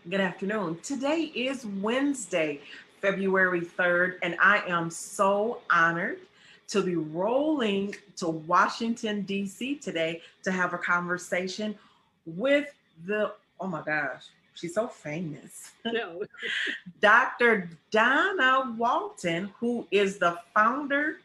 Good afternoon. Today is Wednesday, February 3rd, and I am so honored to be rolling to Washington, D.C. today to have a conversation with oh my gosh, she's so famous, No. Dr. Donna Walton, who is the founder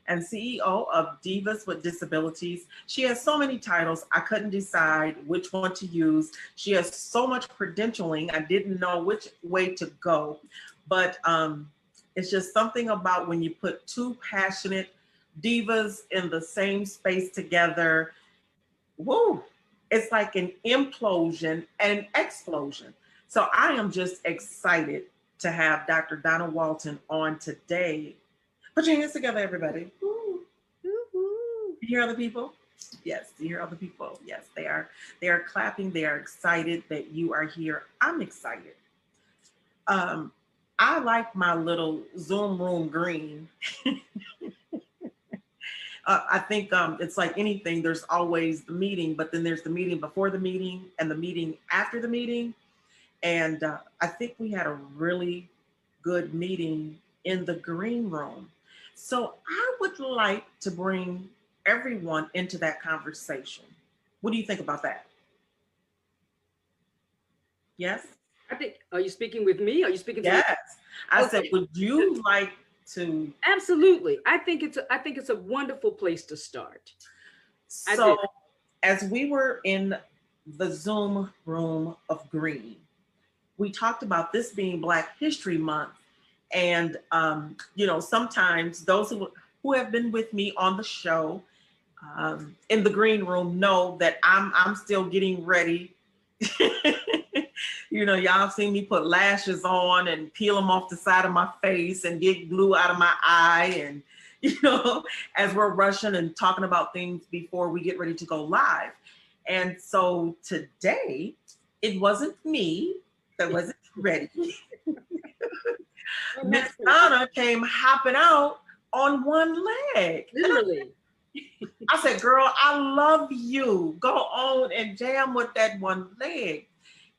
and CEO of Divas with Disabilities. She has so many titles, I couldn't decide which one to use. She has so much credentialing, I didn't know which way to go. But it's just something about when you put two passionate divas in the same space together, woo, it's like an implosion and an explosion. So I am just excited to have Dr. Donna Walton on today. Put your hands together, everybody. Woo. Woo-hoo. You hear other people? Yes, you hear other people. Yes, they are. They are clapping. They are excited that you are here. I'm excited. Um, I like my little Zoom room green. I think it's like anything. There's always the meeting, but then there's the meeting before the meeting and the meeting after the meeting. And I think we had a really good meeting in the green room. So I would like to bring everyone into that conversation. What do you think about that? Yes? I think, are you speaking with me? Are you speaking to me? Yes. I said, Okay. would you like to? Absolutely. I think it's a wonderful place to start. I So, do. as we were in the Zoom room of green, we talked about this being Black History Month. And, sometimes those who have been with me on the show in the green room know that I'm still getting ready. Y'all seen me put lashes on and peel them off the side of my face and get glue out of my eye. And, as we're rushing and talking about things before we get ready to go live. And so today, it wasn't me that wasn't ready. What Miss happened? Donna came hopping out on one leg. Literally. I said, girl, I love you. Go on and jam with that one leg.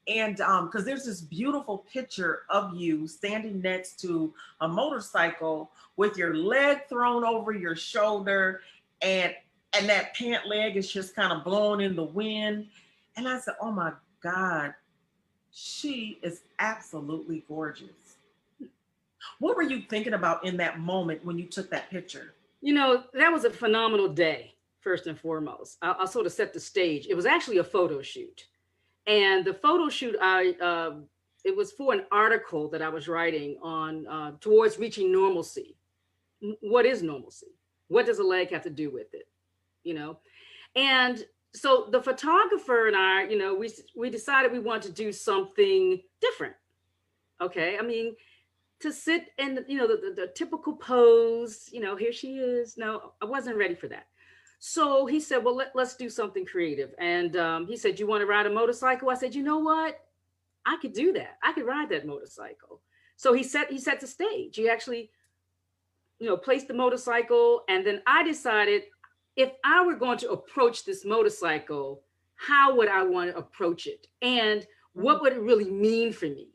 And because there's this beautiful picture of you standing next to a motorcycle with your leg thrown over your shoulder, and that pant leg is just kind of blowing in the wind. And I said, oh my God, she is absolutely gorgeous. What were you thinking about in that moment when you took that picture? That was a phenomenal day, first and foremost. I'll sort of set the stage. It was actually a photo shoot. And the photo shoot, it was for an article that I was writing on towards reaching normalcy. What is normalcy? What does a leg have to do with it? You know, and so the photographer and I, we decided we wanted to do something different. Okay, I mean, to sit in the typical pose, here she is. No, I wasn't ready for that. So he said, well, let's do something creative. And he said, you want to ride a motorcycle? I said, you know what? I could do that. I could ride that motorcycle. So he set the stage. He actually, placed the motorcycle. And then I decided, if I were going to approach this motorcycle, how would I want to approach it? And what would it really mean for me?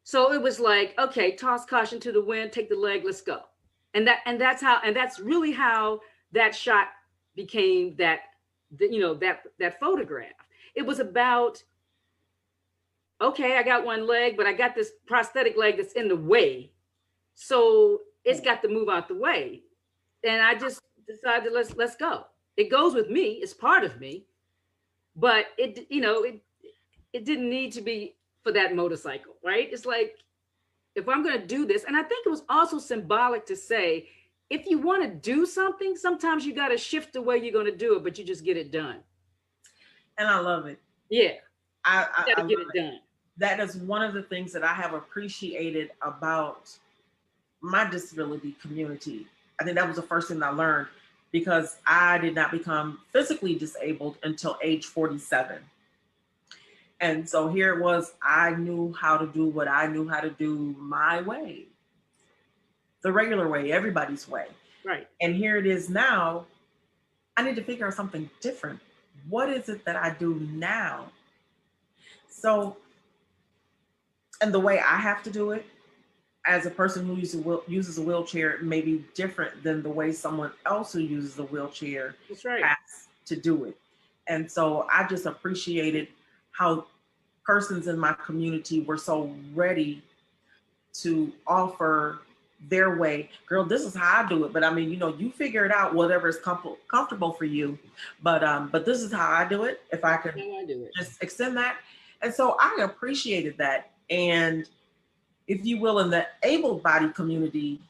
So it was like, okay, toss caution to the wind, take the leg, let's go. And that's really how that shot became that photograph. It was about, okay, I got one leg, but I got this prosthetic leg that's in the way. So it's got to move out the way. And I just decided, let's go. It goes with me, it's part of me, but it didn't need to be for that motorcycle, right? It's like, if I'm going to do this, and I think it was also symbolic to say, if you want to do something, sometimes you got to shift the way you're going to do it, but you just get it done. And I love it. Yeah, I you got to get love it it. done. That is one of the things that I have appreciated about my disability community. I think that was the first thing I learned, because I did not become physically disabled until age 47. And so here it was, I knew how to do what I knew how to do my way, the regular way, everybody's way. Right. And here it is now. I need to figure out something different. What is it that I do now? So And the way I have to do it as a person who uses a wheelchair may be different than the way someone else who uses a wheelchair That's right. has to do it. And so I just appreciated how persons in my community were so ready to offer their way. Girl, this is how I do it. But I mean, you figure it out, whatever is comfortable for you. But this is how I do it. If I could How I do it. just extend that. And so I appreciated that. And if you will, in the able-bodied community,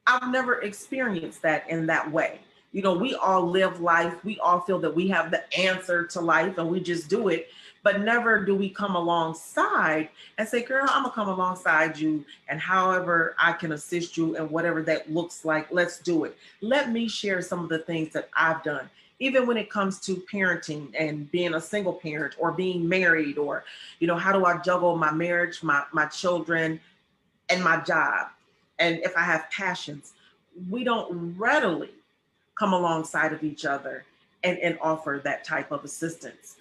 I've never experienced that in that way. We all live life. We all feel that we have the answer to life and we just do it. But never do we come alongside and say, girl, I'm going to come alongside you. And however I can assist you and whatever that looks like, let's do it. Let me share some of the things that I've done. Even when it comes to parenting and being a single parent or being married, or, how do I juggle my marriage, my children, and my job? And if I have passions, we don't readily come alongside of each other and offer that type of assistance.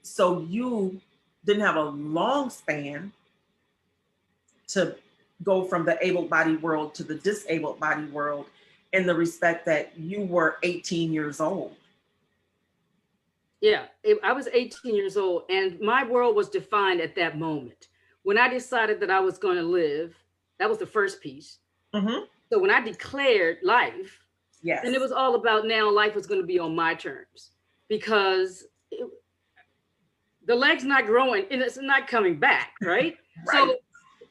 So you didn't have a long span to go from the able-bodied world to the disabled-bodied world, in the respect that you were 18 years old. Yeah, I was 18 years old, and my world was defined at that moment. When I decided that I was going to live, that was the first piece. Mm-hmm. So when I declared life, yes, then it was all about now life was going to be on my terms, because the leg's not growing and it's not coming back, right? right. So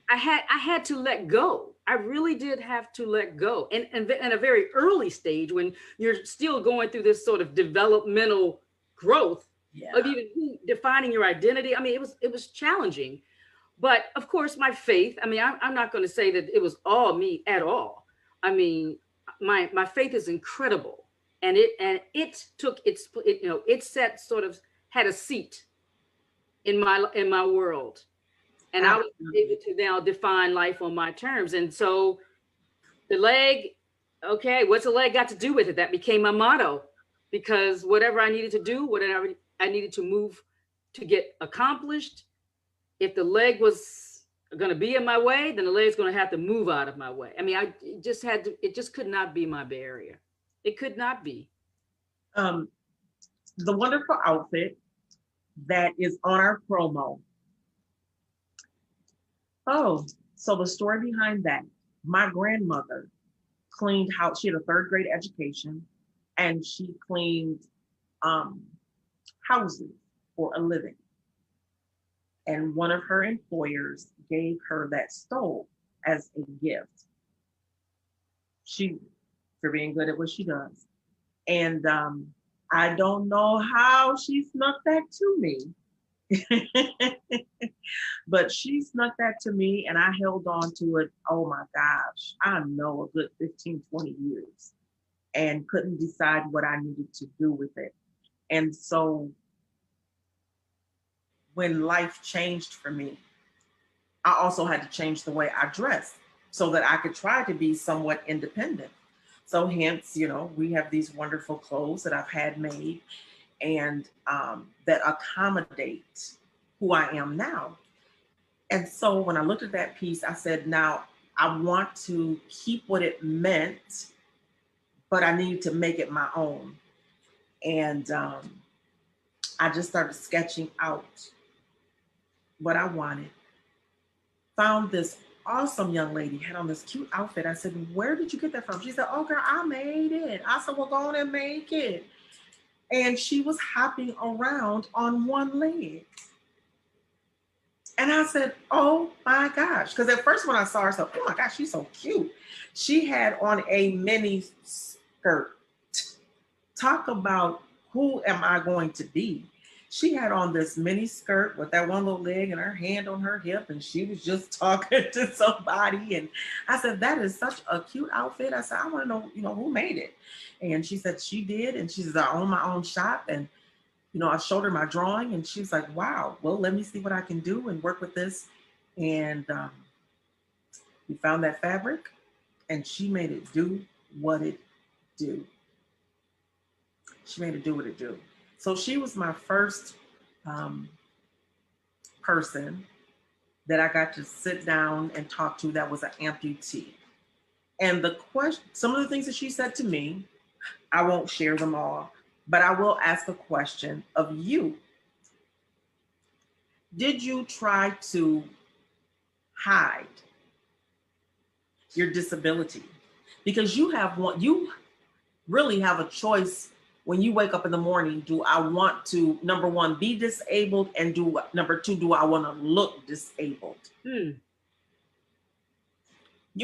I had to let go. I really did have to let go. And in a very early stage, when you're still going through this sort of developmental growth of even defining your identity. I mean, it was challenging. But of course, my faith, I mean, I'm not going to say that it was all me at all. I mean, my faith is incredible. And it took it set sort of had a seat in my world. And I was able to now define life on my terms. And so the leg, okay, what's the leg got to do with it? That became my motto, because whatever I needed to do, whatever I needed to move to get accomplished, if the leg was going to be in my way, then the leg's going to have to move out of my way. I mean, it just could not be my barrier. It could not be. The wonderful outfit that is on our promo. Oh, so the story behind that, my grandmother cleaned house. She had a third grade education, and she cleaned houses for a living. And one of her employers gave her that stove as a gift. For being good at what she does. And I don't know how she snuck that to me. But she snuck that to me, and I held on to it. Oh my gosh, I know a good 15, 20 years, and couldn't decide what I needed to do with it. And so when life changed for me, I also had to change the way I dressed so that I could try to be somewhat independent. So hence, we have these wonderful clothes that I've had made, and that accommodate who I am now. And so when I looked at that piece, I said, now I want to keep what it meant, but I need to make it my own. And I just started sketching out what I wanted. Found this awesome young lady, had on this cute outfit. I said, where did you get that from? She said, oh girl, I made it. I said, well, go on and make it. And she was hopping around on one leg. And I said, oh my gosh. Because at first when I saw her, I said, oh my gosh, she's so cute. She had on a mini skirt. Talk about who am I going to be? She had on this mini skirt with that one little leg and her hand on her hip, and she was just talking to somebody. And I said, that is such a cute outfit. I said, I want to know, who made it? And she said she did. And she says, I own my own shop. And I showed her my drawing, and she's like, wow, well, let me see what I can do and work with this. And we found that fabric, and she made it do what it do. She made it do what it do. So she was my first person that I got to sit down and talk to that was an amputee. And the question, some of the things that she said to me, I won't share them all, but I will ask a question of you. Did you try to hide your disability? Because you really have a choice when you wake up in the morning. Do I want to, number one, be disabled? And number two, do I want to look disabled? You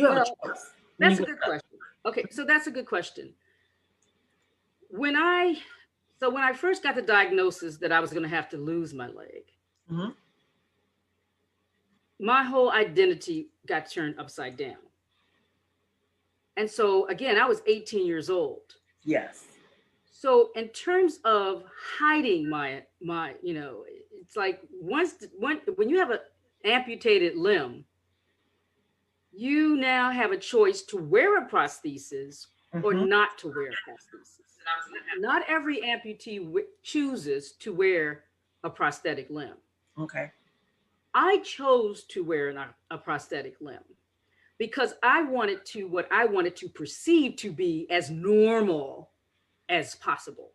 have a choice. That's a good question. Okay, so that's a good question. When I first got the diagnosis that I was going to have to lose my leg, my whole identity got turned upside down. And so again, I was 18 years old. Yes. So in terms of hiding my, it's like when you have an amputated limb, you now have a choice to wear a prosthesis or not to wear a prosthesis. Not every amputee chooses to wear a prosthetic limb. Okay. I chose to wear a prosthetic limb because what I wanted to perceive to be as normal as possible.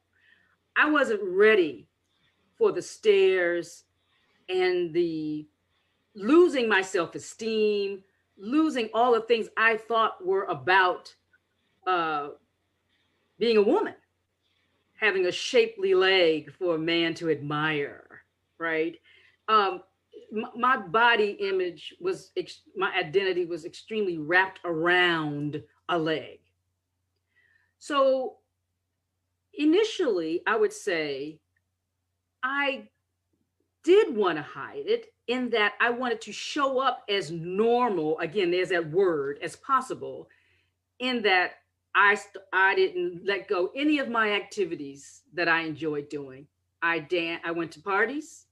I wasn't ready for the stares and the losing my self-esteem, losing all the things I thought were about being a woman, having a shapely leg for a man to admire, right? My body image my identity was extremely wrapped around a leg. So initially, I would say I did want to hide it in that I wanted to show up as normal. Again, there's that word, as possible, in that I didn't let go any of my activities that I enjoyed doing. I went to parties.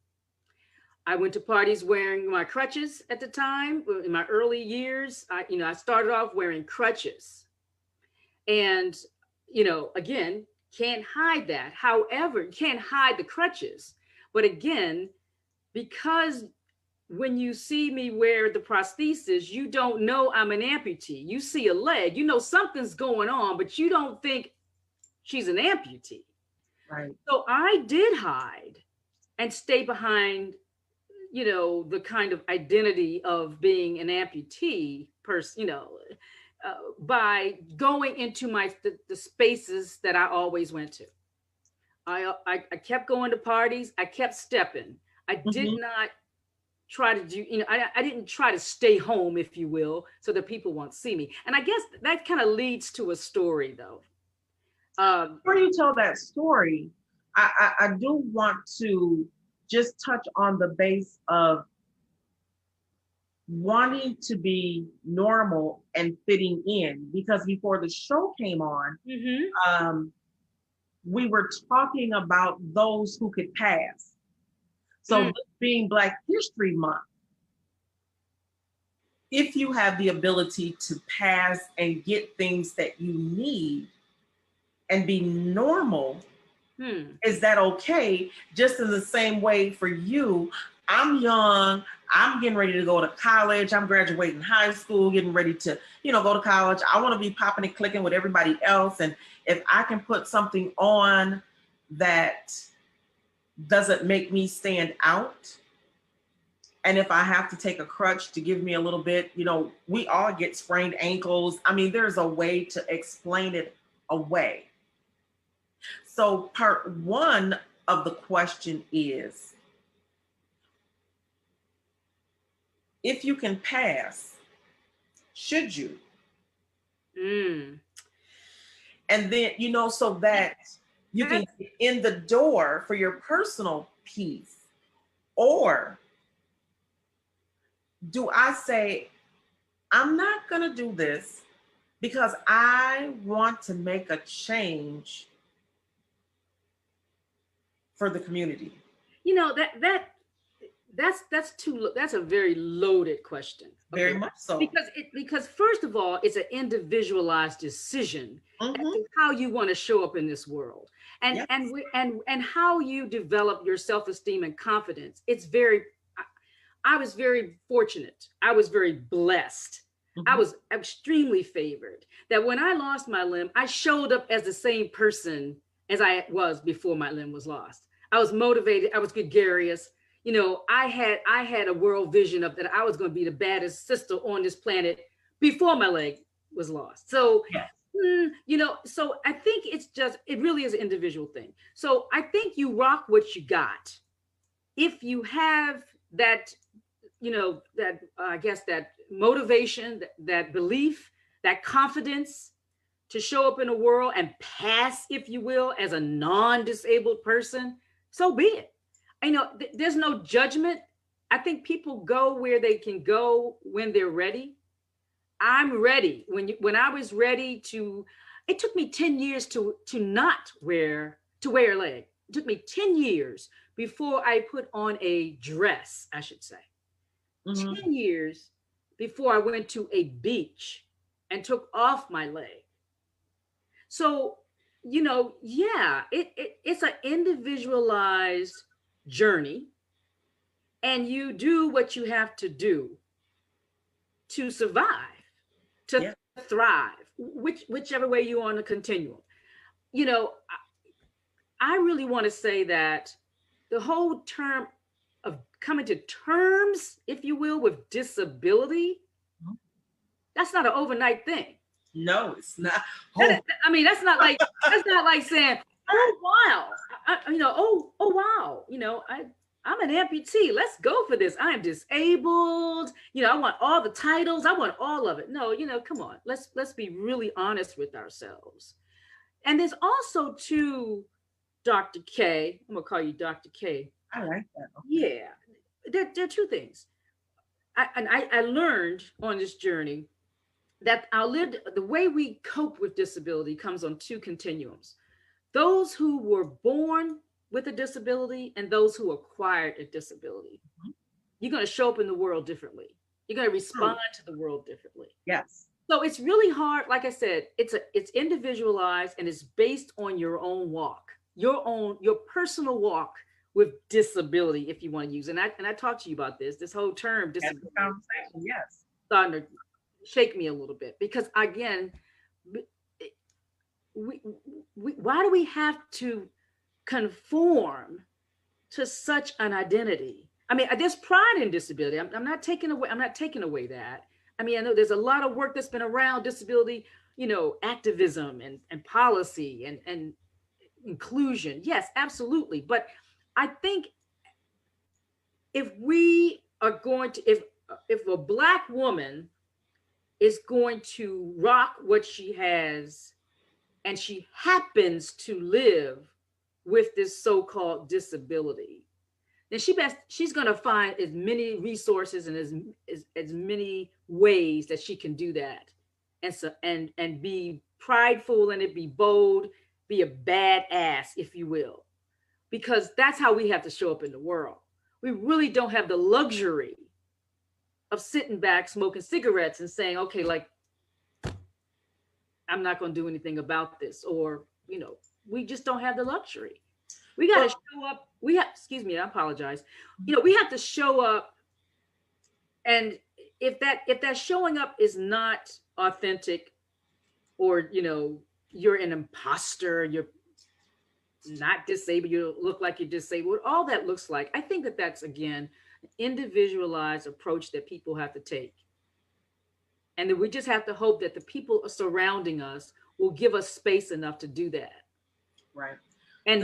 I went to parties wearing my crutches at the time. In my early years, I started off wearing crutches. And, again, can't hide that. However, you can't hide the crutches. But again, because when you see me wear the prosthesis, you don't know I'm an amputee. You see a leg, something's going on, but you don't think she's an amputee. Right. So I did hide and stay behind, the kind of identity of being an amputee person, by going into the spaces that I always went to. I kept going to parties. I kept stepping. I did not try to do, I didn't try to stay home, if you will, so that people won't see me. And I guess that kind of leads to a story, though. Before you tell that story, I do want to just touch on the base of wanting to be normal and fitting in, because before the show came on, we were talking about those who could pass. So being Black History Month, if you have the ability to pass and get things that you need and be normal, is that okay? Just in the same way for you, I'm young, I'm getting ready to go to college, I'm graduating high school, getting ready to, go to college. I want to be popping and clicking with everybody else. And if I can put something on that doesn't make me stand out, and if I have to take a crutch to give me a little bit, we all get sprained ankles. I mean, there's a way to explain it away. So part one of the question is, if you can pass, should you? And then, so that you can get in the door for your personal peace. Or do I say, I'm not going to do this because I want to make a change for the community? That's a very loaded question. Okay. Very much so. Because first of all, it's an individualized decision as to how you want to show up in this world, and how you develop your self-esteem and confidence. I was very fortunate. I was very blessed. I was extremely favored that when I lost my limb, I showed up as the same person as I was before my limb was lost. I was motivated. I was gregarious. You know, I had a world vision of that I was going to be the baddest sister on this planet before my leg was lost. So, Yes. you know, so I think it really is an individual thing. So I think you rock what you got. If you have that, you know, that I guess that motivation, that belief, that confidence to show up in the world and pass, if you will, as a non-disabled person, so be it. You know, there's no judgment. I think people go where they can go when they're ready. I'm ready. When I was ready to, it took me 10 years to wear a leg. It took me 10 years before I put on a dress, I should say. 10 years before I went to a beach and took off my leg. So, you know, yeah, it's an individualized journey, and you do what you have to do to survive, to thrive, whichever way you're on the continuum. You know, I really want to say that the whole term of coming to terms, if you will, with disability, that's not an overnight thing. No, it's not. I mean, that's not like saying, oh wow, oh wow, you know, I'm an amputee. Let's go for this. I am disabled. You know, I want all the titles. I want all of it. No, you know, come on. Let's be really honest with ourselves. And there's also too, Dr. K. I'm gonna call you Dr. K. I like that. Okay. Yeah, there are two things. I learned on this journey that the way we cope with disability comes on two continuums. Those who were born with a disability and those who acquired a disability. You're going to show up in the world differently. You're going to respond to the world differently. Yes. So it's really hard. Like I said, it's individualized and it's based on your own walk, your personal walk with disability, if you want to use it. And I talked to you about this whole term disability. Yes. Starting to shake me a little bit because again, why do we have to conform to such an identity? I mean, there's pride in disability. I'm not taking away that. I mean, I know there's a lot of work that's been around disability, you know, activism and policy and inclusion. Yes, absolutely. But I think if we are going to, if a Black woman is going to rock what she has, and she happens to live with this so-called disability, then she's going to find as many resources and as many ways that she can do that, and be prideful and be bold, be a badass, if you will, because that's how we have to show up in the world. We really don't have the luxury of sitting back, smoking cigarettes and saying, okay, like, I'm not going to do anything about this. Or, you know, we just don't have the luxury. We got to show up. Excuse me, I apologize. You know, we have to show up. And if that showing up is not authentic, or, you know, you're an imposter, you're not disabled, you look like you're disabled, all that looks like, I think that's, again, an individualized approach that people have to take. And then we just have to hope that the people surrounding us will give us space enough to do that. Right. And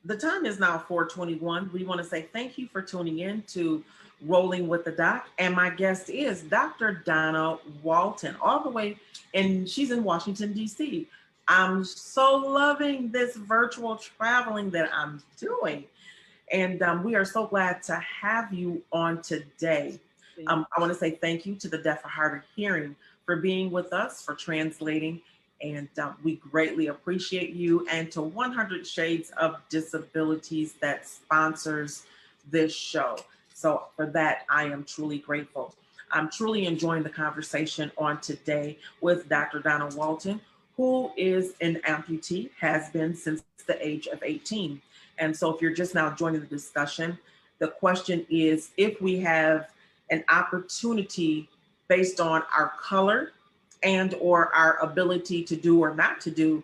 the time is now 4:21. We want to say thank you for tuning in to Rolling with the Doc. And my guest is Dr. Donna Walton, all the way, and she's in Washington, D.C. I'm so loving this virtual traveling that I'm doing. And we are so glad to have you on today. I want to say thank you to the Deaf and Hard of Hearing for being with us, for translating, and we greatly appreciate you. And to 100 Shades of Disabilities that sponsors this show. So for that, I am truly grateful. I'm truly enjoying the conversation on today with Dr. Donna Walton, who is an amputee, has been since the age of 18. And so if you're just now joining the discussion, The question is, if we have an opportunity based on our color and or our ability to do or not to do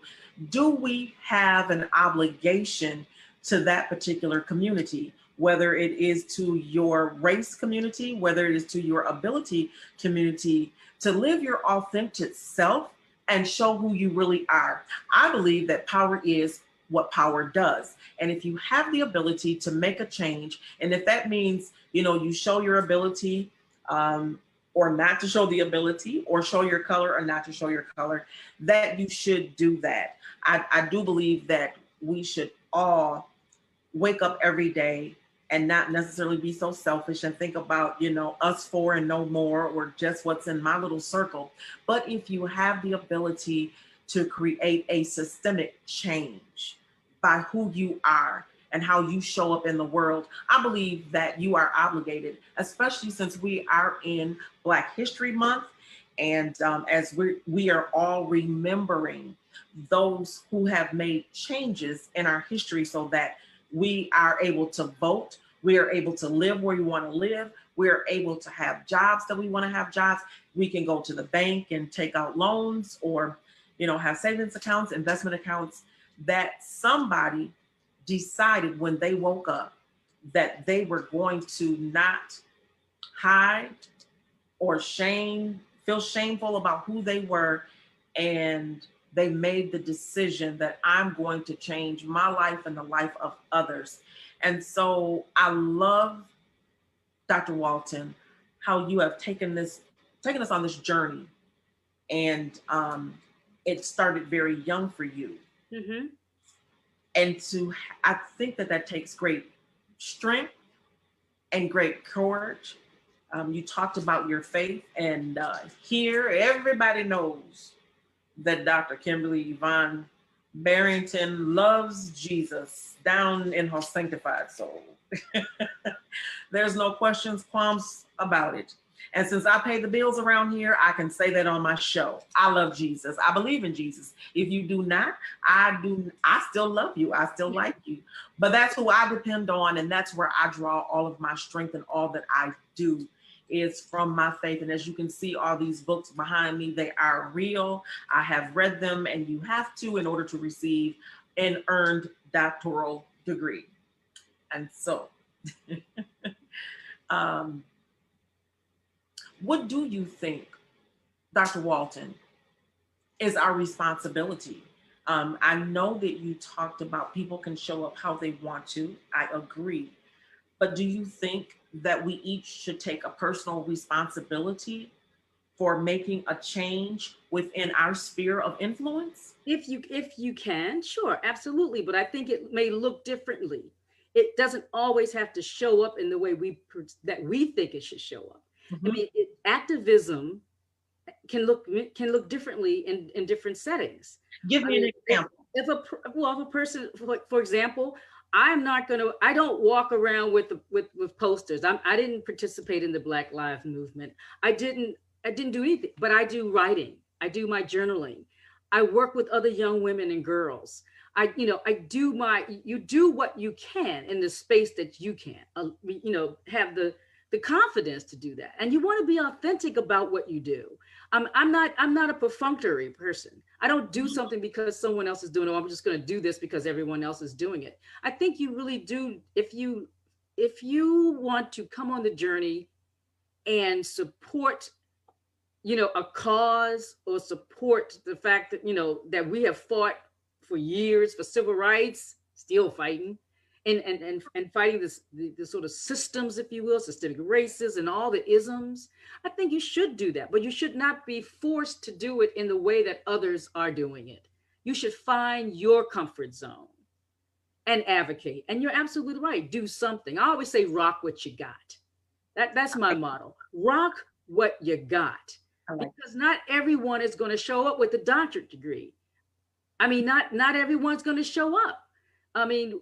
we have an obligation to that particular community, whether it is to your race community, whether it is to your ability community, to live your authentic self and show who you really are. I believe that power is what power does. And if you have the ability to make a change, and if that means, you show your ability, or not to show the ability, or show your color or not to show your color, that you should do that. I do believe that we should all wake up every day and not necessarily be so selfish and think about, us four and no more, or just what's in my little circle. But if you have the ability to create a systemic change by who you are and how you show up in the world, I believe that you are obligated, especially since we are in Black History Month. And as we are all remembering those who have made changes in our history so that we are able to vote, we are able to live where we want to live, we are able to have jobs that we want to have jobs. We can go to the bank and take out loans, or have savings accounts, investment accounts, that somebody decided when they woke up that they were going to not hide or feel shameful about who they were. And they made the decision that I'm going to change my life and the life of others. And so I love, Dr. Walton, how you have taken us on this journey. And it started very young for you. Mm-hmm. And I think that takes great strength and great courage. You talked about your faith, and here everybody knows that Dr. Kimberly Yvonne Barrington loves Jesus down in her sanctified soul. There's no questions, qualms about it. And since I pay the bills around here, I can say that on my show. I love Jesus. I believe in Jesus. If you do not, I still love you. I still like you. But that's who I depend on. And that's where I draw all of my strength, and all that I do is from my faith. And as you can see, all these books behind me, they are real. I have read them, and you have to in order to receive an earned doctoral degree. And so, what do you think, Dr. Walton, is our responsibility? I know that you talked about people can show up how they want to. I agree. But do you think that we each should take a personal responsibility for making a change within our sphere of influence? If you can, sure, absolutely. But I think it may look differently. It doesn't always have to show up in the way that we think it should show up. Mm-hmm. I mean, activism can look differently in different settings. Give me an example. If a person, for example, I don't walk around with posters. I didn't participate in the Black Lives Movement. I didn't do anything, but I do writing. I do my journaling. I work with other young women and girls. You do what you can in the space that you can, have the confidence to do that. And you want to be authentic about what you do. I'm not a perfunctory person. I don't do something because someone else is doing it. I'm just going to do this because everyone else is doing it. I think you really do. If you want to come on the journey and support, a cause, or support the fact that, that we have fought for years for civil rights, still fighting, and fighting the sort of systems, if you will, systemic racism and all the isms. I think you should do that, but you should not be forced to do it in the way that others are doing it. You should find your comfort zone and advocate. And you're absolutely right. Do something. I always say, rock what you got. That's my motto. Rock what you got. Because not everyone is going to show up with a doctorate degree. I mean, not everyone's going to show up. I mean,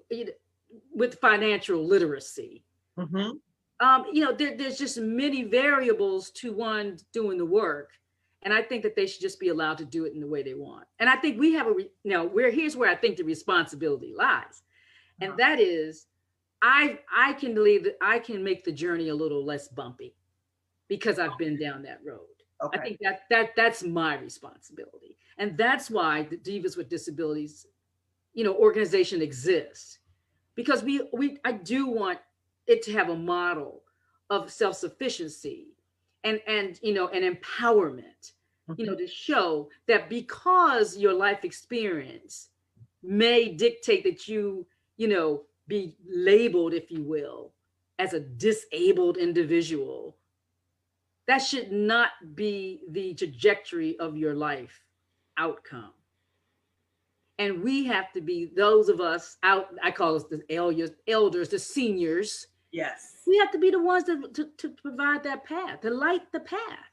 with financial literacy. Mm-hmm. There's just many variables to one doing the work. And I think that they should just be allowed to do it in the way they want. And I think we have here's where I think the responsibility lies. And that is, I can believe that I can make the journey a little less bumpy because I've been down that road. I Okay. think that's my responsibility. And that's why the Divas with Disabilities, organization exists. Because I do want it to have a model of self-sufficiency and empowerment, Mhm. to show that because your life experience may dictate that be labeled, if you will, as a disabled individual, that should not be the trajectory of your life outcome. And we have to be those of us out, I call us the elders, the seniors. Yes. We have to be the ones to provide that path, to light the path.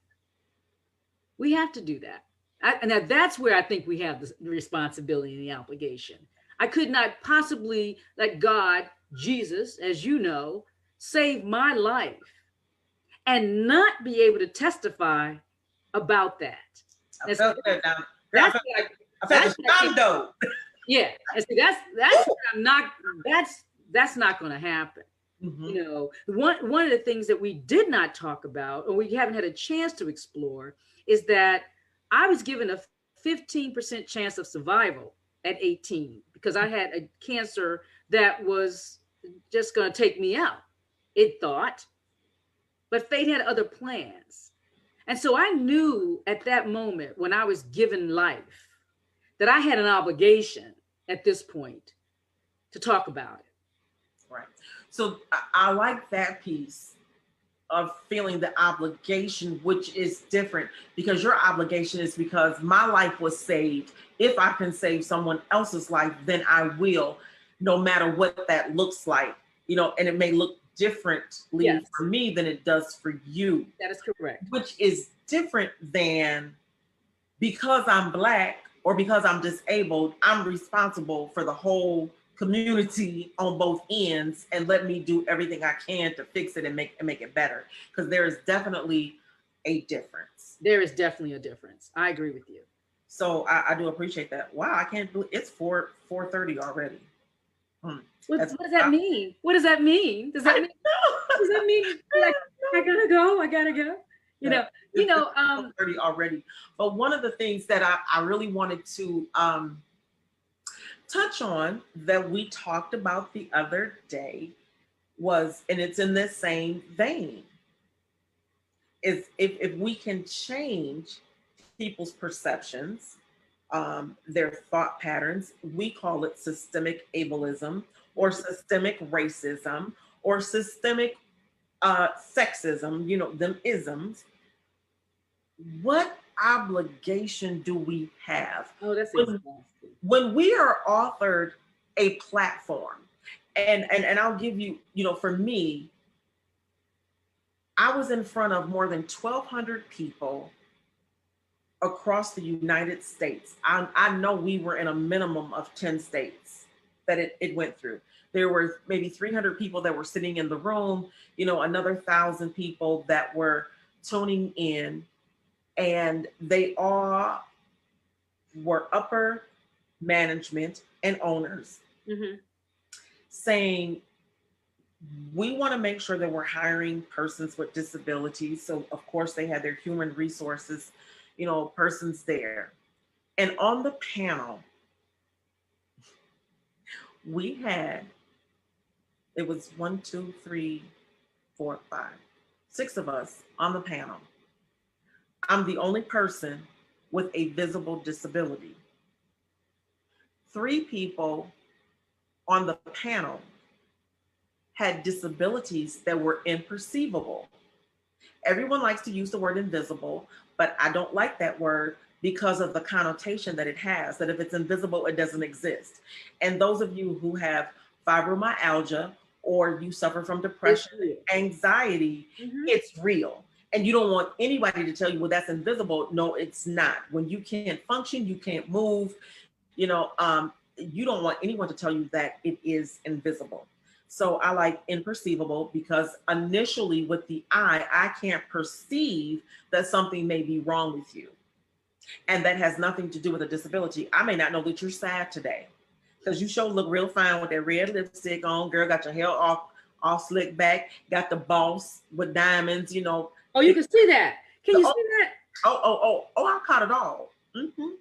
We have to do that. And that's where I think we have the responsibility and the obligation. I could not possibly let God, Jesus, as you know, save my life and not be able to testify about that. I felt that down. That's I felt the shondo. Yeah, and see, that's what I'm not. That's not going to happen. Mm-hmm. One of the things that we did not talk about, or we haven't had a chance to explore, is that I was given a 15% chance of survival at 18 because I had a cancer that was just going to take me out. It thought, but fate had other plans, and so I knew at that moment when I was given life that I had an obligation at this point to talk about it. Right. So I like that piece of feeling the obligation, which is different because your obligation is because my life was saved. If I can save someone else's life, then I will, no matter what that looks like, and it may look differently for me than it does for you. That is correct. Which is different than because I'm Black or because I'm disabled, I'm responsible for the whole community on both ends, and let me do everything I can to fix it and make it better. Because there is definitely a difference. There is definitely a difference. I agree with you. So I do appreciate that. Wow, I can't believe it's 4:30 already. What does that mean? What does that mean? Does that mean like I gotta go? I gotta go. It's 4:30 already. But one of the things that I really wanted to touch on that we talked about the other day was, and it's in this same vein, is if we can change people's perceptions, their thought patterns, we call it systemic ableism or systemic racism or systemic sexism, them isms. What obligation do we have when we are offered a platform? And I'll give you, for me, I was in front of more than 1,200 people across the United States. I know we were in a minimum of 10 states that it went through. There were maybe 300 people that were sitting in the room, another 1,000 people that were tuning in, and they all were upper management and owners saying, we want to make sure that we're hiring persons with disabilities. So of course they had their human resources, persons there. And on the panel, we had, it was 1, 2, 3, 4, 5, 6 of us on the panel. I'm the only person with a visible disability. 3 people on the panel had disabilities that were imperceivable. Everyone likes to use the word invisible, but I don't like that word because of the connotation that it has, that if it's invisible, it doesn't exist. And those of you who have fibromyalgia or you suffer from depression, anxiety, it's real. And you don't want anybody to tell you, well, that's invisible. No, it's not. When you can't function, you can't move, you don't want anyone to tell you that it is invisible. So I like imperceivable because initially with the eye, I can't perceive that something may be wrong with you. And that has nothing to do with a disability. I may not know that you're sad today. because you sure look real fine with that red lipstick on, girl. Got your hair all slicked back. Got the boss with diamonds, you know. Oh, you can see that. Can you see that? I caught it all. Mm-hmm.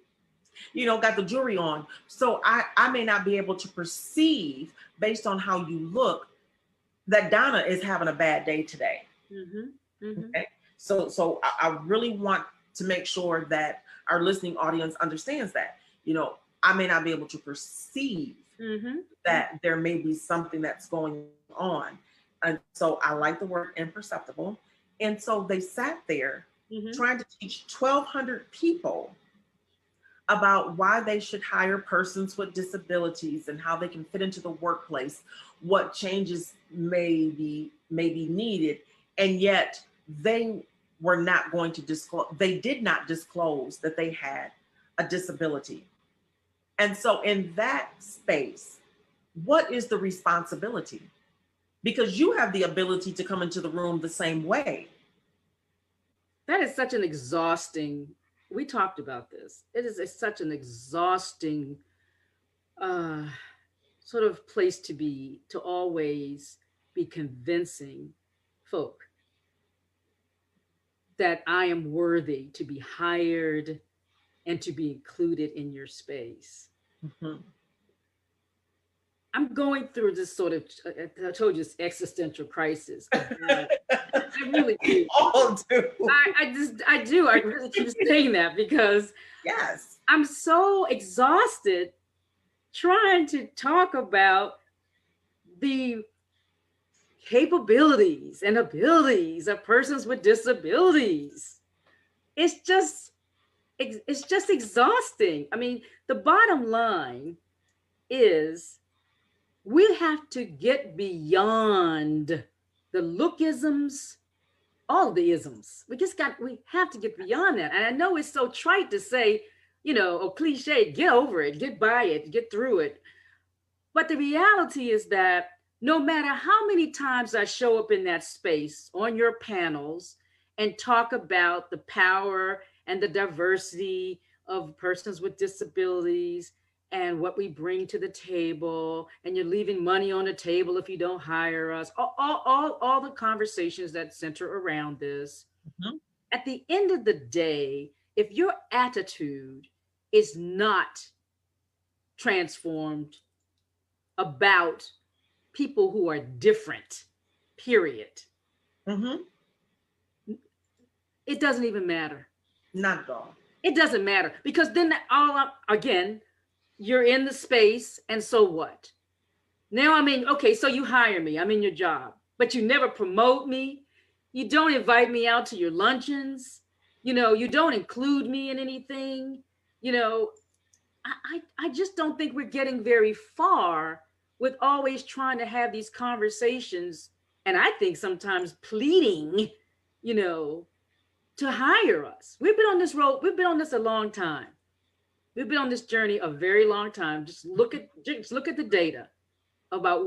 You know, got the jewelry on. So I may not be able to perceive based on how you look that Donna is having a bad day today. Mm-hmm. Mm-hmm. Okay. So I really want to make sure that our listening audience understands that, you know, I may not be able to perceive that there may be something that's going on. And so I like the word imperceptible. And so they sat there trying to teach 1,200 people about why they should hire persons with disabilities and how they can fit into the workplace, what changes may be needed. And yet they were not going to disclose, they did not disclose that they had a disability. And so in that space, what is the responsibility? Because you have the ability to come into the room the same way. That is such an exhausting, we talked about this. It is such an exhausting sort of place to be, to always be convincing folk that I am worthy to be hired and to be included in your space. Mm-hmm. I'm going through this sort of, I told you, this existential crisis. I really do. All do. I do. I really keep saying that because yes, I'm so exhausted trying to talk about the capabilities and abilities of persons with disabilities. It's just exhausting. I mean, the bottom line is we have to get beyond the lookisms, all the isms. We have to get beyond that. And I know it's so trite to say, you know, or cliche, get over it, get by it, get through it. But the reality is that no matter how many times I show up in that space on your panels and talk about the power and the diversity of persons with disabilities and what we bring to the table, and you're leaving money on the table if you don't hire us, all the conversations that center around this. At the end of the day, if your attitude is not transformed about people who are different, period, it doesn't even matter. Not at all. It doesn't matter, because then again, you're in the space, and so what? Now I'm in, okay, so you hire me, I'm in your job, but you never promote me. You don't invite me out to your luncheons. You know, you don't include me in anything. You know, I just don't think we're getting very far with always trying to have these conversations. And I think sometimes pleading, you know, to hire us. We've been on this road. We've been on this a long time. We've been on this journey a very long time. Just look at the data about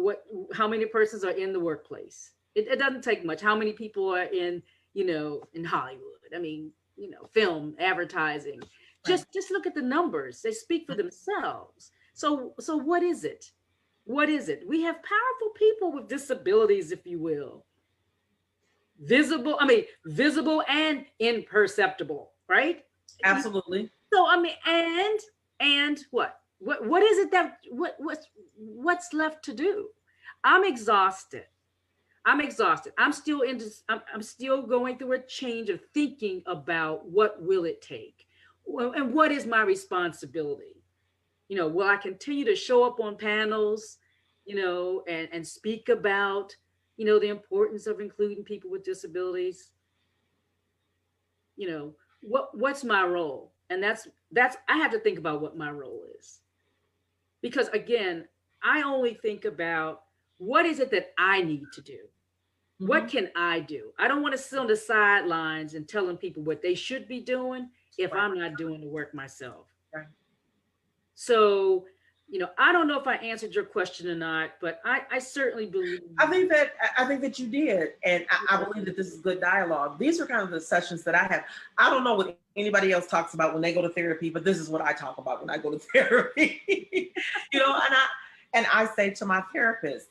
how many persons are in the workplace. It doesn't take much. How many people are in, you know, in Hollywood? I mean, you know, film, advertising. Right. Just look at the numbers. They speak for themselves. So what is it? What is it? We have powerful people with disabilities, if you will. Visible and imperceptible, right? Absolutely. So I mean, and what is it that what's left to do? I'm exhausted. I'm still going through a change of thinking about what will it take, and what is my responsibility. You know, will I continue to show up on panels, you know, and speak about, you know, the importance of including people with disabilities? You know, what's my role? And that's I have to think about what my role is. Because again, I only think about what is it that I need to do? What can I do? I don't want to sit on the sidelines and telling people what they should be doing if I'm not doing the work myself. Right. So, you know, I don't know if I answered your question or not, but I certainly believe. I think that you did. And I believe that this is good dialogue. These are kind of the sessions that I have. I don't know with anybody else talks about when they go to therapy, but this is what I talk about when I go to therapy. You know, and I say to my therapist,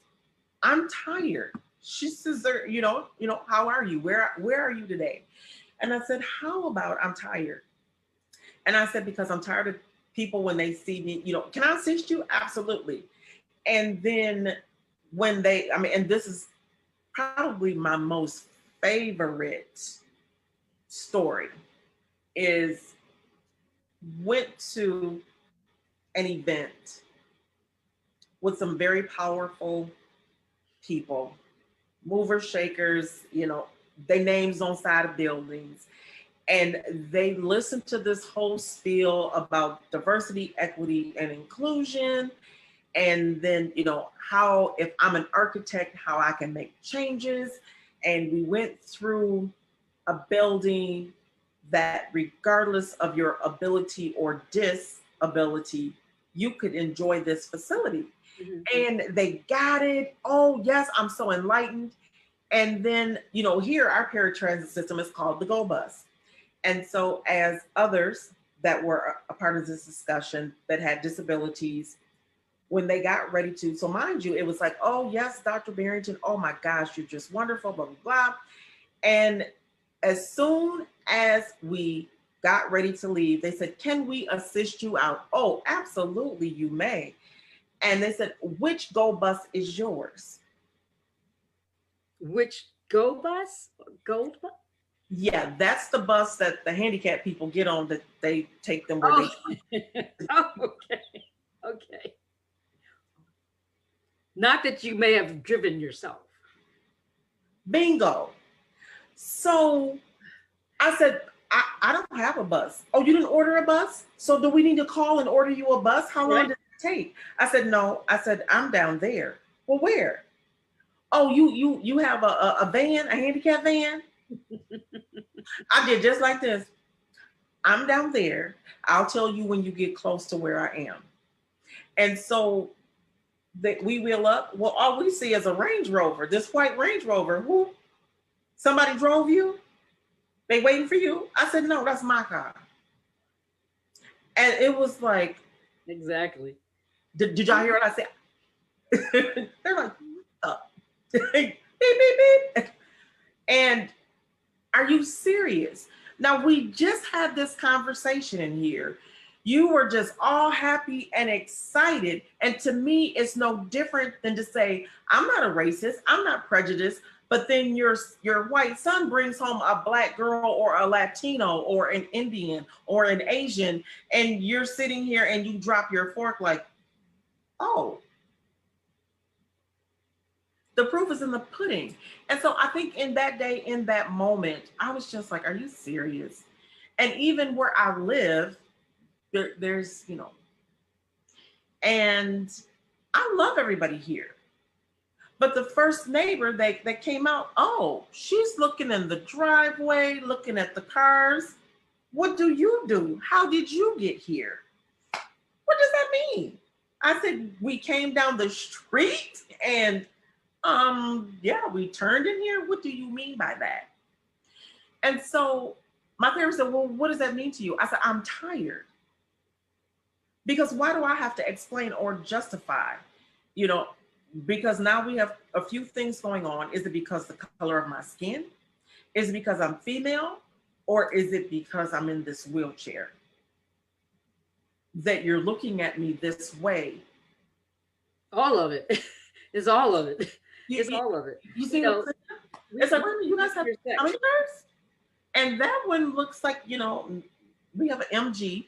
I'm tired. She says, how are you? Where are you today? And I said, how about I'm tired? And I said, because I'm tired of people when they see me, can I assist you? Absolutely. And then and this is probably my most favorite story, is went to an event with some very powerful people, movers, shakers, they names on side of buildings. And they listened to this whole spiel about diversity, equity, and inclusion. And then, how, if I'm an architect, how I can make changes. And we went through a building that, regardless of your ability or disability, you could enjoy this facility. Mm-hmm. And they got it. Oh, yes, I'm so enlightened. And then, here our paratransit system is called the Go Bus. And so as others that were a part of this discussion that had disabilities, when they got ready to, so mind you, it was like, oh, yes, Dr. Barrington, oh my gosh, you're just wonderful, blah, blah, blah. And as soon as we got ready to leave, they said, can we assist you out? Oh, absolutely, you may. And they said, which Go Bus is yours? Which Go Bus? Gold Bus? Yeah, that's the bus that the handicapped people get on, that they take them where they. Oh, okay. Okay. Not that you may have driven yourself. Bingo. So I said, I don't have a bus. Oh, you didn't order a bus? So do we need to call and order you a bus? How long did it take? I said, no. I said, I'm down there. Well, where? Oh, you have a van, a handicap van? I did just like this. I'm down there. I'll tell you when you get close to where I am. And so we wheel up. Well, all we see is a Range Rover, this white Range Rover. Who? Somebody drove you? They waiting for you? I said, no, that's my car. And it was like, exactly. Did y'all hear what I said? They're like, beep, beep, beep. And are you serious? Now, we just had this conversation in here. You were just all happy and excited. And to me, it's no different than to say, I'm not a racist, I'm not prejudiced, but then your white son brings home a Black girl or a Latino or an Indian or an Asian, and you're sitting here and you drop your fork like, oh. The proof is in the pudding. And so I think in that day, in that moment, I was just like, are you serious? And even where I live, there's, and I love everybody here. But the first neighbor that came out, oh, she's looking in the driveway, looking at the cars. What do you do? How did you get here? What does that mean? I said, we came down the street and yeah, we turned in here. What do you mean by that? And so my therapist said, well, what does that mean to you? I said, I'm tired. Because why do I have to explain or justify? Because now we have a few things going on. Is it because the color of my skin? Is it because I'm female? Or is it because I'm in this wheelchair that you're looking at me this way? All of it. It's all of it. It's all of it. You see, it's like, you guys have how many cars? And that one looks like, we have an MG.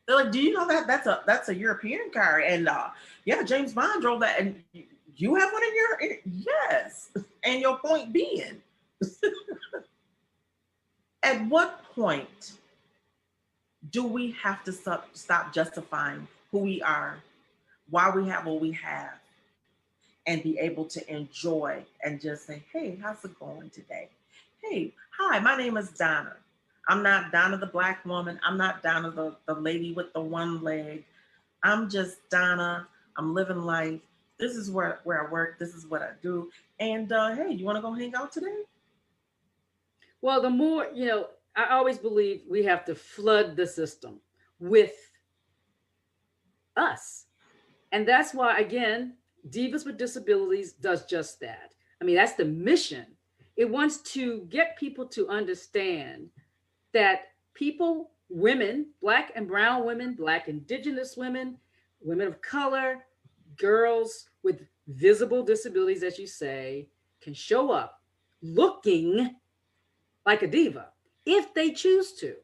They're like, do you know that that's a European car? And yeah, James Bond drove that. And you have one in your, yes. And your point being, at what point do we have to stop justifying who we are, why we have what we have, and be able to enjoy and just say, hey, how's it going today? Hey, hi, my name is Donna. I'm not Donna the Black woman. I'm not Donna the lady with the one leg. I'm just Donna. I'm living life. This is where I work. This is what I do. And hey, you want to go hang out today? Well, the more, I always believe we have to flood the system with us. And that's why, again, Divas with Disabilities does just that. I mean, that's the mission. It wants to get people to understand that people, women, Black and brown women, Black Indigenous women, women of color, girls with visible disabilities, as you say, can show up looking like a diva if they choose to.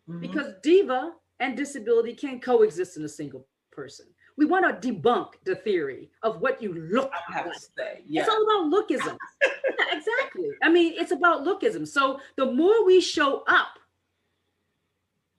Mhm. Because diva and disability can coexist in a single person. We want to debunk the theory of what you look I have like. to say, It's yeah. all about lookism. Yeah, exactly. I mean, it's about lookism. So the more we show up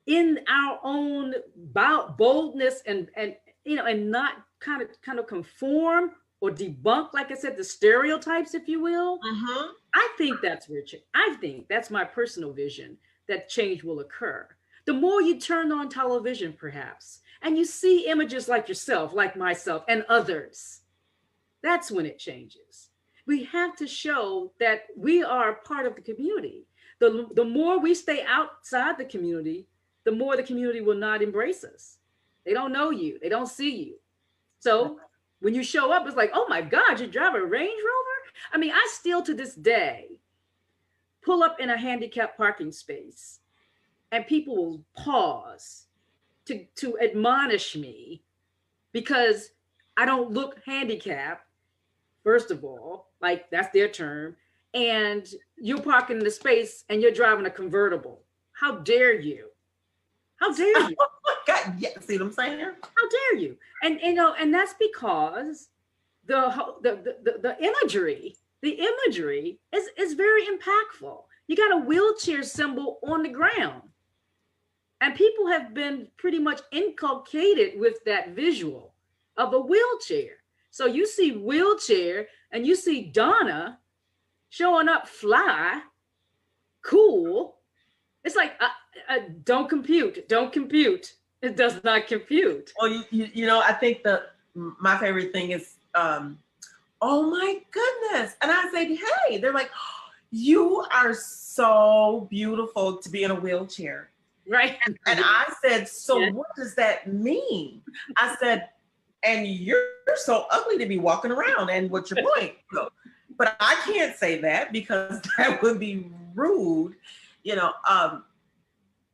in our own boldness and and not kind of conform or debunk, like I said, the stereotypes, if you will, Mm-hmm. I think that's where I think that's my personal vision, that change will occur. The more you turn on television, perhaps, and you see images like yourself, like myself, and others, that's when it changes. We have to show that we are part of the community. The more we stay outside the community, the more the community will not embrace us. They don't know you, they don't see you. So when you show up, it's like, oh my God, you drive a Range Rover? I mean, I still to this day pull up in a handicapped parking space and people will pause to admonish me because I don't look handicapped, first of all, like that's their term. And you're parking in the space and you're driving a convertible. How dare you? How dare you? Oh my God, yeah. See what I'm saying? How dare you? And and that's because the imagery, is very impactful. You got a wheelchair symbol on the ground, and people have been pretty much inculcated with that visual of a wheelchair. So you see wheelchair and you see Donna showing up fly, cool. It's like, don't compute, don't compute. It does not compute. Well, I think my favorite thing is, oh my goodness. And I said, hey, they're like, you are so beautiful to be in a wheelchair. Right. And I said, so Yeah. what does that mean? I said, and you're so ugly to be walking around. And what's your point? So, but I can't say that because that would be rude, you know.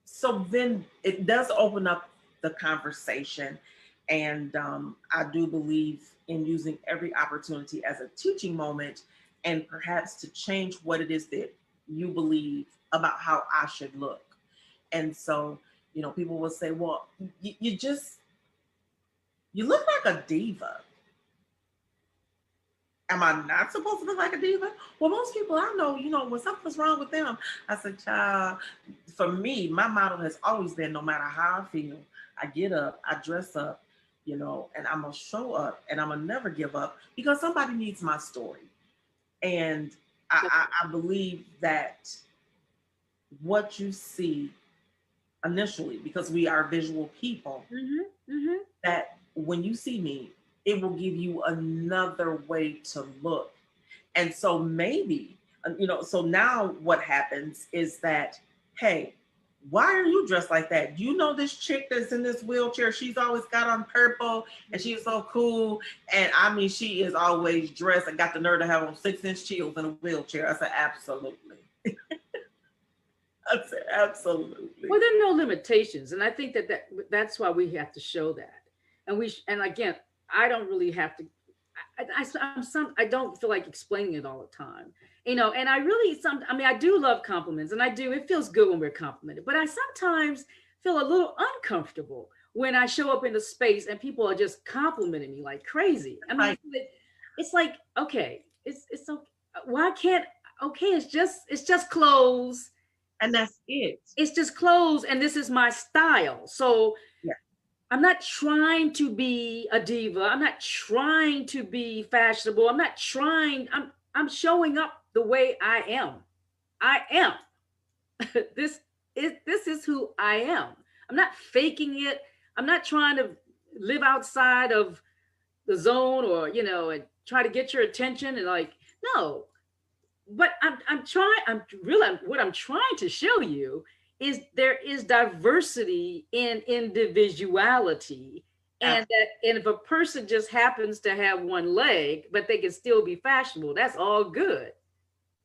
So then it does open up the conversation. And I do believe in using every opportunity as a teaching moment and perhaps to change what it is that you believe about how I should look. And so, people will say, well, you look like a diva. Am I not supposed to look like a diva? Well, most people I know, when something's wrong with them, I said, child, for me, my motto has always been no matter how I feel, I get up, I dress up, and I'm going to show up and I'm going to never give up because somebody needs my story. And I believe that what you see initially, because we are visual people, that when you see me, it will give you another way to look. And so maybe, so now what happens is that, hey, why are you dressed like that? You know this chick that's in this wheelchair, she's always got on purple and she's so cool. And I mean, she is always dressed and got the nerve to have on 6-inch heels in a wheelchair. I said, absolutely. I said, absolutely. Well, there are no limitations. And I think that's why we have to show that. And again, I don't really have to. I don't feel like explaining it all the time, And I really I do love compliments, and it feels good when we're complimented. But I sometimes feel a little uncomfortable when I show up in a space and people are just complimenting me like crazy. I mean, it's like, okay, it's okay. Why can't? Okay, it's just clothes, and that's it. It's just clothes, and this is my style. So. Yeah. I'm not trying to be a diva. I'm not trying to be fashionable. I'm showing up the way I am. I am. This is who I am. I'm not faking it. I'm not trying to live outside of the zone or, and try to get your attention and no. But what I'm trying to show you is there is diversity in individuality, and if a person just happens to have one leg, but they can still be fashionable, that's all good.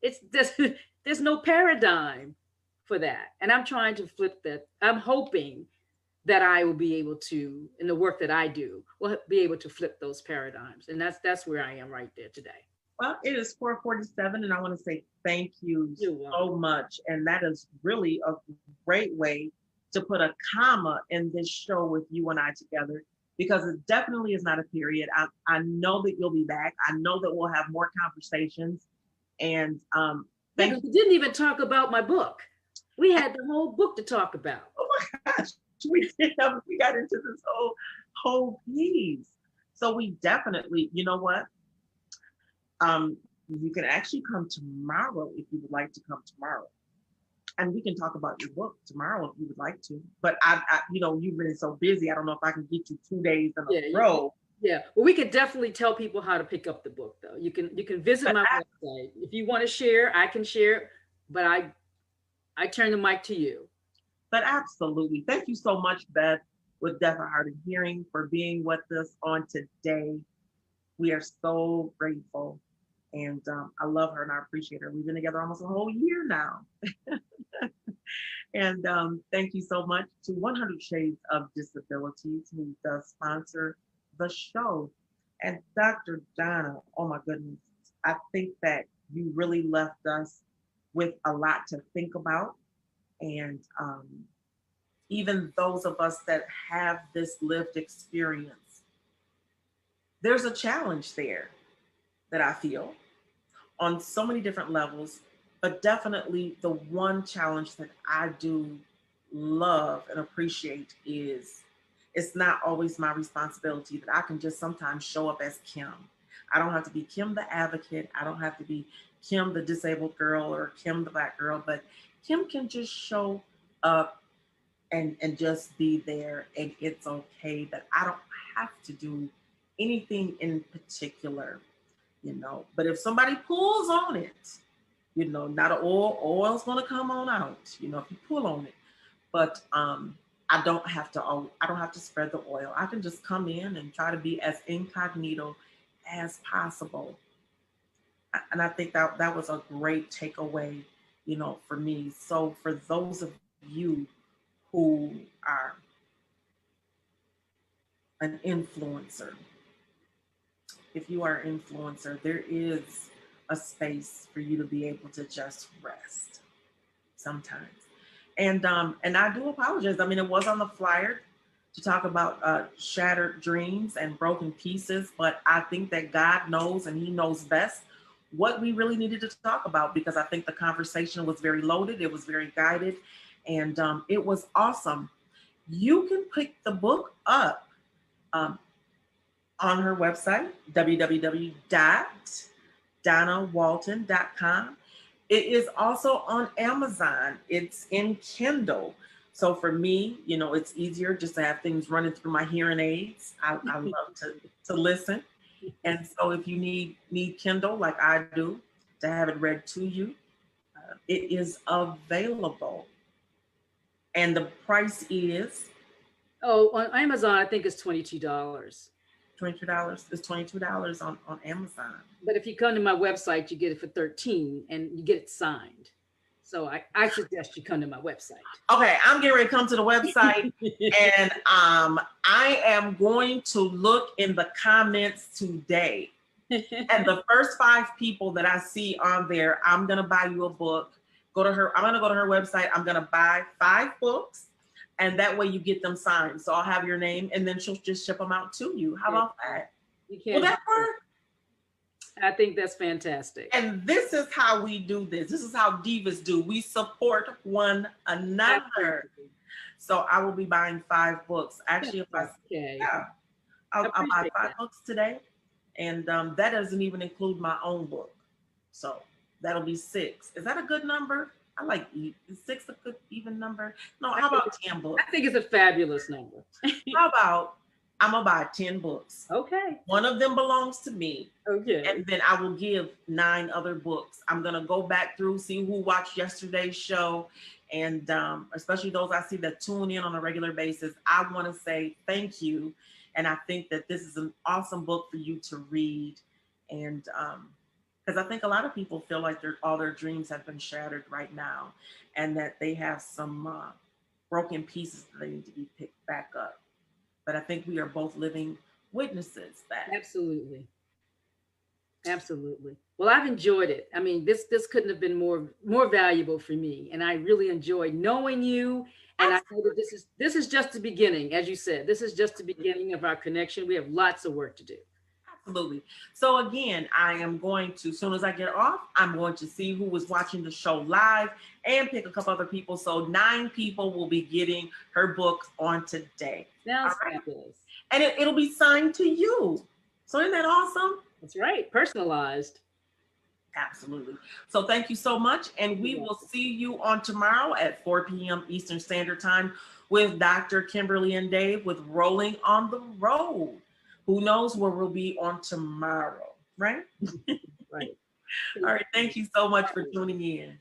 It's just, there's no paradigm for that, and I'm trying to flip that. I'm hoping that I will be able to, in the work that I do, will be able to flip those paradigms, and that's where I am right there today. Well, it is 4:47, and I want to say thank you You're so much. And that is really a great way to put a comma in this show with you and I together, because it definitely is not a period. I know that you'll be back. I know that we'll have more conversations. And we didn't even talk about my book. We had the whole book to talk about. Oh my gosh, we got into this whole piece. So we definitely, you know what? You can actually come tomorrow if you would like to come tomorrow, and we can talk about your book tomorrow if you would like to. But I you've been so busy. I don't know if I can get you 2 days in a row. Yeah, well, we could definitely tell people how to pick up the book, though. You can visit my website if you want to share. I can share, but I turn the mic to you. But absolutely, thank you so much, Beth, with Deaf and Hard of Hearing, for being with us on today. We are so grateful, and I love her and I appreciate her. We've been together almost a whole year now. And thank you so much to 100 Shades of Disabilities, who does sponsor the show. And Dr. Donna, oh my goodness, I think that you really left us with a lot to think about. And even those of us that have this lived experience, there's a challenge there that I feel on so many different levels, but definitely the one challenge that I do love and appreciate is it's not always my responsibility, that I can just sometimes show up as Kim. I don't have to be Kim the advocate. I don't have to be Kim the disabled girl or Kim the Black girl, but Kim can just show up and just be there, and it's okay that I don't have to do anything in particular, But if somebody pulls on it, not an oil's gonna come on out, if you pull on it. But I don't have to spread the oil. I can just come in and try to be as incognito as possible. And I think that was a great takeaway, for me. So for those of you who are an influencer, if you are an influencer, there is a space for you to be able to just rest sometimes. And I do apologize. I mean, it was on the flyer to talk about shattered dreams and broken pieces, but I think that God knows, and He knows best what we really needed to talk about, because I think the conversation was very loaded, it was very guided, and it was awesome. You can pick the book up on her website, www.donnawalton.com. It is also on Amazon. It's in Kindle. So for me, it's easier just to have things running through my hearing aids. I love to listen. And so if you need Kindle like I do to have it read to you, it is available. And the price is? Oh, on Amazon, I think it's $22. $22. It's $22 on Amazon. But if you come to my website, you get it for $13 and you get it signed. So I suggest you come to my website. Okay, I'm getting ready to come to the website, and I am going to look in the comments today. And the first 5 people that I see on there, I'm gonna buy you a book. I'm gonna go to her website. I'm gonna buy 5 books, and that way you get them signed. So I'll have your name, and then she'll just ship them out to you. How about that? Will that work? I think that's fantastic. And this is how we do this. This is how Divas do. We support one another. So I will be buying 5 books. Actually, I'll buy 5 books today. And that doesn't even include my own book. So that'll be 6. Is that a good number? I like is 6 a good even number? No, how about 10 books? I think it's a fabulous number. How about I'm gonna buy 10 books. Okay. One of them belongs to me. Okay. And then I will give 9 other books. I'm gonna go back through, see who watched yesterday's show, and especially those I see that tune in on a regular basis. I want to say thank you, and I think that this is an awesome book for you to read, and because I think a lot of people feel like all their dreams have been shattered right now, and that they have some broken pieces that they need to be picked back up. But I think we are both living witnesses that. Absolutely. Absolutely. Well, I've enjoyed it. I mean, this couldn't have been more valuable for me, and I really enjoyed knowing you. And I know that this is just the beginning, as you said. This is just the beginning of our connection. We have lots of work to do. Absolutely. So again, I am going to, as soon as I get off, I'm going to see who was watching the show live and pick a couple other people. So 9 people will be getting her book on today. Sounds fabulous. And it'll be signed to you. So isn't that awesome? That's right. Personalized. Absolutely. So thank you so much. And we will see you on tomorrow at 4 p.m. Eastern Standard Time with Dr. Kimberly and Dave with Rolling on the Road. Who knows where we'll be on tomorrow, right? Right. All right. Thank you so much for tuning in.